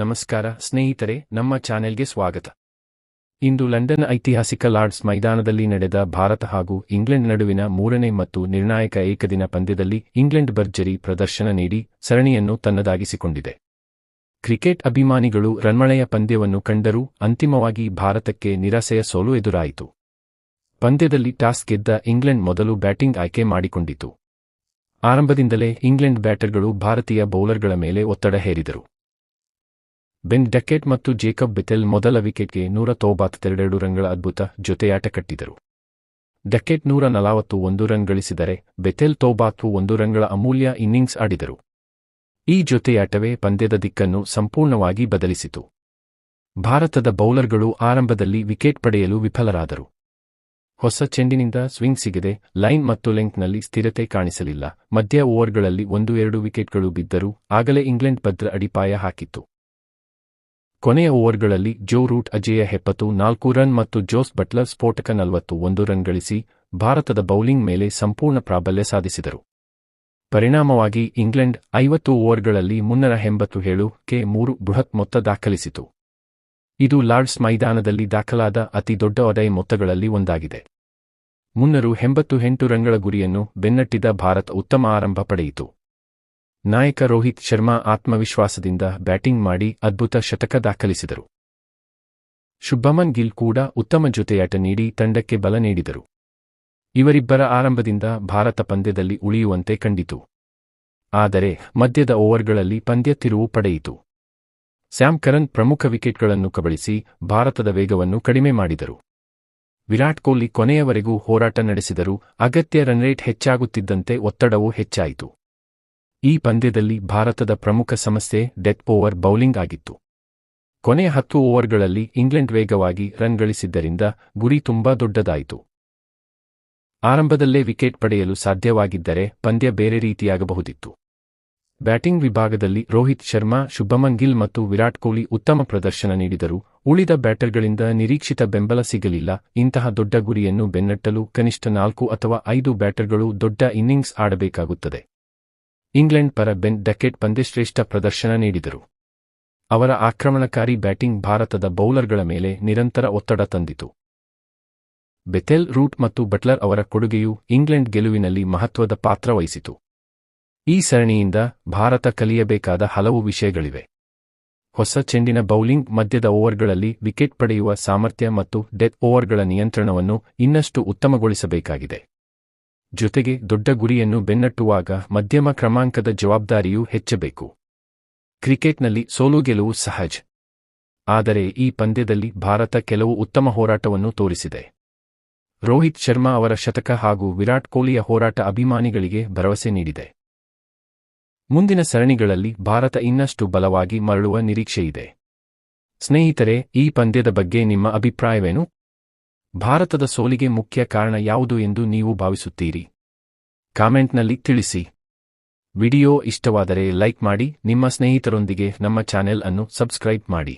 ನಮಸ್ಕಾರ ಸ್ನೇಹಿತರೆ, ನಮ್ಮ ಚಾನೆಲ್ಗೆ ಸ್ವಾಗತ. ಇಂದು ಲಂಡನ್ ಐತಿಹಾಸಿಕ ಲಾರ್ಡ್ಸ್ ಮೈದಾನದಲ್ಲಿ ನಡೆದ ಭಾರತ ಹಾಗೂ ಇಂಗ್ಲೆಂಡ್ ನಡುವಿನ ಮೂರನೇ ಮತ್ತು ನಿರ್ಣಾಯಕ ಏಕದಿನ ಪಂದ್ಯದಲ್ಲಿ ಇಂಗ್ಲೆಂಡ್ ಭರ್ಜರಿ ಪ್ರದರ್ಶನ ನೀಡಿ ಸರಣಿಯನ್ನು ತನ್ನದಾಗಿಸಿಕೊಂಡಿದೆ. ಕ್ರಿಕೆಟ್ ಅಭಿಮಾನಿಗಳು ರನ್ಮಳೆಯ ಪಂದ್ಯವನ್ನು ಕಂಡರೂ ಅಂತಿಮವಾಗಿ ಭಾರತಕ್ಕೆ ನಿರಾಸೆಯ ಸೋಲು ಎದುರಾಯಿತು. ಪಂದ್ಯದಲ್ಲಿ ಟಾಸ್ ಗೆದ್ದ ಇಂಗ್ಲೆಂಡ್ ಮೊದಲು ಬ್ಯಾಟಿಂಗ್ ಆಯ್ಕೆ ಮಾಡಿಕೊಂಡಿತು. ಆರಂಭದಿಂದಲೇ ಇಂಗ್ಲೆಂಡ್ ಬ್ಯಾಟರ್ಗಳು ಭಾರತೀಯ ಬೌಲರ್ಗಳ ಮೇಲೆ ಒತ್ತಡ ಹೇರಿದರು. ಬೆನ್ ಡಕೆಟ್ ಮತ್ತು ಜೇಕಬ್ ಬೆಥೆಲ್ ಮೊದಲ ವಿಕೆಟ್ಗೆ 192 ರನ್ಗಳ ಅದ್ಭುತ ಜೊತೆಯಾಟ ಕಟ್ಟಿದರು. ಡಕೆಟ್ 141 ರನ್ ಗಳಿಸಿದರೆ ಬೆಥೆಲ್ 91 ರನ್ಗಳ ಅಮೂಲ್ಯ ಇನ್ನಿಂಗ್ಸ್ ಆಡಿದರು. ಈ ಜೊತೆಯಾಟವೇ ಪಂದ್ಯದ ದಿಕ್ಕನ್ನು ಸಂಪೂರ್ಣವಾಗಿ ಬದಲಿಸಿತು. ಭಾರತದ ಬೌಲರ್ಗಳು ಆರಂಭದಲ್ಲಿ ವಿಕೆಟ್ ಪಡೆಯಲು ವಿಫಲರಾದರು. ಹೊಸ ಚೆಂಡಿನಿಂದ ಸ್ವಿಂಗ್ ಸಿಗದೆ ಲೈನ್ ಮತ್ತು ಲೆಂಗ್ತ್ನಲ್ಲಿ ಸ್ಥಿರತೆ ಕಾಣಿಸಲಿಲ್ಲ. ಮಧ್ಯ ಓವರ್ಗಳಲ್ಲಿ 1-2 ವಿಕೆಟ್ಗಳು ಬಿದ್ದರೂ ಆಗಲೇ ಇಂಗ್ಲೆಂಡ್ ಭದ್ರ ಅಡಿಪಾಯ ಹಾಕಿತ್ತು. ಕೊನೆಯ ಓವರ್ಗಳಲ್ಲಿ ಜೋ ರೂಟ್ ಅಜೇಯ 74 ರನ್ ಮತ್ತು ಜೋಸ್ ಬಟ್ಲರ್ ಸ್ಫೋಟಕ 41 ರನ್ ಗಳಿಸಿ ಭಾರತದ ಬೌಲಿಂಗ್ ಮೇಲೆ ಸಂಪೂರ್ಣ ಪ್ರಾಬಲ್ಯ ಸಾಧಿಸಿದರು. ಪರಿಣಾಮವಾಗಿ ಇಂಗ್ಲೆಂಡ್ 50 ಓವರ್ಗಳಲ್ಲಿ 387ಕ್ಕೆ 3 ಬೃಹತ್ ಮೊತ್ತ ದಾಖಲಿಸಿತು. ಇದು ಲಾರ್ಡ್ಸ್ ಮೈದಾನದಲ್ಲಿ ದಾಖಲಾದ ಅತಿ ದೊಡ್ಡ ಒಡೆಯ ಮೊತ್ತಗಳಲ್ಲಿ ಒಂದಾಗಿದೆ. 388 ರನ್ಗಳ ಗುರಿಯನ್ನು ಬೆನ್ನಟ್ಟಿದ ಭಾರತ ಉತ್ತಮ ಆರಂಭ ಪಡೆಯಿತು. ನಾಯಕ ರೋಹಿತ್ ಶರ್ಮಾ ಆತ್ಮವಿಶ್ವಾಸದಿಂದ ಬ್ಯಾಟಿಂಗ್ ಮಾಡಿ ಅದ್ಭುತ ಶತಕ ದಾಖಲಿಸಿದರು. ಶುಭಮನ್ ಗಿಲ್ ಕೂಡ ಉತ್ತಮ ಜೊತೆಯಾಟ ನೀಡಿ ತಂಡಕ್ಕೆ ಬಲ ನೀಡಿದರು. ಇವರಿಬ್ಬರ ಆರಂಭದಿಂದ ಭಾರತ ಪಂದ್ಯದಲ್ಲಿ ಉಳಿಯುವಂತೆ ಕಂಡಿತು. ಆದರೆ ಮಧ್ಯದ ಓವರ್ಗಳಲ್ಲಿ ಪಂದ್ಯ ತಿರುವು ಪಡೆಯಿತು. ಸ್ಯಾಮ್ ಕರನ್ ಪ್ರಮುಖ ವಿಕೆಟ್ಗಳನ್ನು ಕಬಳಿಸಿ ಭಾರತದ ವೇಗವನ್ನು ಕಡಿಮೆ ಮಾಡಿದರು. ವಿರಾಟ್ ಕೊಹ್ಲಿ ಕೊನೆಯವರೆಗೂ ಹೋರಾಟ ನಡೆಸಿದರೂ ಅಗತ್ಯ ರನ್ರೇಟ್ ಹೆಚ್ಚಾಗುತ್ತಿದ್ದಂತೆ ಒತ್ತಡವೂ ಹೆಚ್ಚಾಯಿತು. ಈ ಪಂದ್ಯದಲ್ಲಿ ಭಾರತದ ಪ್ರಮುಖ ಸಮಸ್ಯೆ ಡೆತ್ ಓವರ್ ಬೌಲಿಂಗ್ ಆಗಿತ್ತು. ಕೊನೆಯ 10 ಓವರ್ಗಳಲ್ಲಿ ಇಂಗ್ಲೆಂಡ್ ವೇಗವಾಗಿ ರನ್ ಗಳಿಸಿದ್ದರಿಂದ ಗುರಿ ತುಂಬಾ ದೊಡ್ಡದಾಯಿತು. ಆರಂಭದಲ್ಲೇ ವಿಕೆಟ್ ಪಡೆಯಲು ಸಾಧ್ಯವಾಗಿದ್ದರೆ ಪಂದ್ಯ ಬೇರೆ ರೀತಿಯಾಗಬಹುದಿತ್ತು. ಬ್ಯಾಟಿಂಗ್ ವಿಭಾಗದಲ್ಲಿ ರೋಹಿತ್ ಶರ್ಮಾ, ಶುಭಮನ್ ಗಿಲ್ ಮತ್ತು ವಿರಾಟ್ ಕೊಹ್ಲಿ ಉತ್ತಮ ಪ್ರದರ್ಶನ ನೀಡಿದರೂ ಉಳಿದ ಬ್ಯಾಟರ್ಗಳಿಂದ ನಿರೀಕ್ಷಿತ ಬೆಂಬಲ ಸಿಗಲಿಲ್ಲ. ಇಂತಹ ದೊಡ್ಡ ಗುರಿಯನ್ನು ಬೆನ್ನಟ್ಟಲು ಕನಿಷ್ಠ 4 ಅಥವಾ 5 ಬ್ಯಾಟರ್ಗಳು ದೊಡ್ಡ ಇನ್ನಿಂಗ್ಸ್ ಆಡಬೇಕಾಗುತ್ತದೆ. ಇಂಗ್ಲೆಂಡ್ ಪರ ಬೆನ್ ಡಕೆಟ್ ಪಂದ್ಯಶ್ರೇಷ್ಠ ಪ್ರದರ್ಶನ ನೀಡಿದರು. ಅವರ ಆಕ್ರಮಣಕಾರಿ ಬ್ಯಾಟಿಂಗ್ ಭಾರತದ ಬೌಲರ್ಗಳ ಮೇಲೆ ನಿರಂತರ ಒತ್ತಡ ತಂದಿತು. ಬೆಥೆಲ್, ರೂಟ್ ಮತ್ತು ಬಟ್ಲರ್ ಅವರ ಕೊಡುಗೆಯು ಇಂಗ್ಲೆಂಡ್ ಗೆಲುವಿನಲ್ಲಿ ಮಹತ್ವದ ಪಾತ್ರ ವಹಿಸಿತು. ಈ ಸರಣಿಯಿಂದ ಭಾರತ ಕಲಿಯಬೇಕಾದ ಹಲವು ವಿಷಯಗಳಿವೆ. ಹೊಸ ಚೆಂಡಿನ ಬೌಲಿಂಗ್, ಮಧ್ಯದ ಓವರ್ಗಳಲ್ಲಿ ವಿಕೆಟ್ ಪಡೆಯುವ ಸಾಮರ್ಥ್ಯ ಮತ್ತು ಡೆತ್ ಓವರ್ಗಳ ನಿಯಂತ್ರಣವನ್ನು ಇನ್ನಷ್ಟು ಉತ್ತಮಗೊಳಿಸಬೇಕಾಗಿದೆ. ಜೊತೆಗೆ ದೊಡ್ಡ ಗುರಿಯನ್ನು ಬೆನ್ನಟ್ಟುವಾಗ ಮಧ್ಯಮ ಕ್ರಮಾಂಕದ ಜವಾಬ್ದಾರಿಯೂ ಹೆಚ್ಚಬೇಕು. ಕ್ರಿಕೆಟ್ನಲ್ಲಿ ಸೋಲು ಗೆಲುವು ಸಹಜ. ಆದರೆ ಈ ಪಂದ್ಯದಲ್ಲಿ ಭಾರತ ಕೆಲವು ಉತ್ತಮ ಹೋರಾಟವನ್ನು ತೋರಿಸಿದೆ. ರೋಹಿತ್ ಶರ್ಮಾ ಅವರ ಶತಕ ಹಾಗೂ ವಿರಾಟ್ ಕೊಹ್ಲಿಯ ಹೋರಾಟ ಅಭಿಮಾನಿಗಳಿಗೆ ಭರವಸೆ ನೀಡಿದೆ. ಮುಂದಿನ ಸರಣಿಗಳಲ್ಲಿ ಭಾರತ ಇನ್ನಷ್ಟು ಬಲವಾಗಿ ಮರಳುವ ನಿರೀಕ್ಷೆಯಿದೆ. ಸ್ನೇಹಿತರೆ, ಈ ಪಂದ್ಯದ ಬಗ್ಗೆ ನಿಮ್ಮ ಅಭಿಪ್ರಾಯವೇನು? ಭಾರತದ ಸೋಲಿಗೆ ಮುಖ್ಯ ಕಾರಣ ಯಾವುದು ಎಂದು ನೀವು ಭಾವಿಸುತ್ತೀರಿ? ಕಾಮೆಂಟ್ನಲ್ಲಿ ತಿಳಿಸಿ. ವಿಡಿಯೋ ಇಷ್ಟವಾದರೆ ಲೈಕ್ ಮಾಡಿ, ನಿಮ್ಮ ಸ್ನೇಹಿತರೊಂದಿಗೆ ನಮ್ಮ ಚಾನೆಲ್ ಅನ್ನು ಸಬ್ಸ್ಕ್ರೈಬ್ ಮಾಡಿ.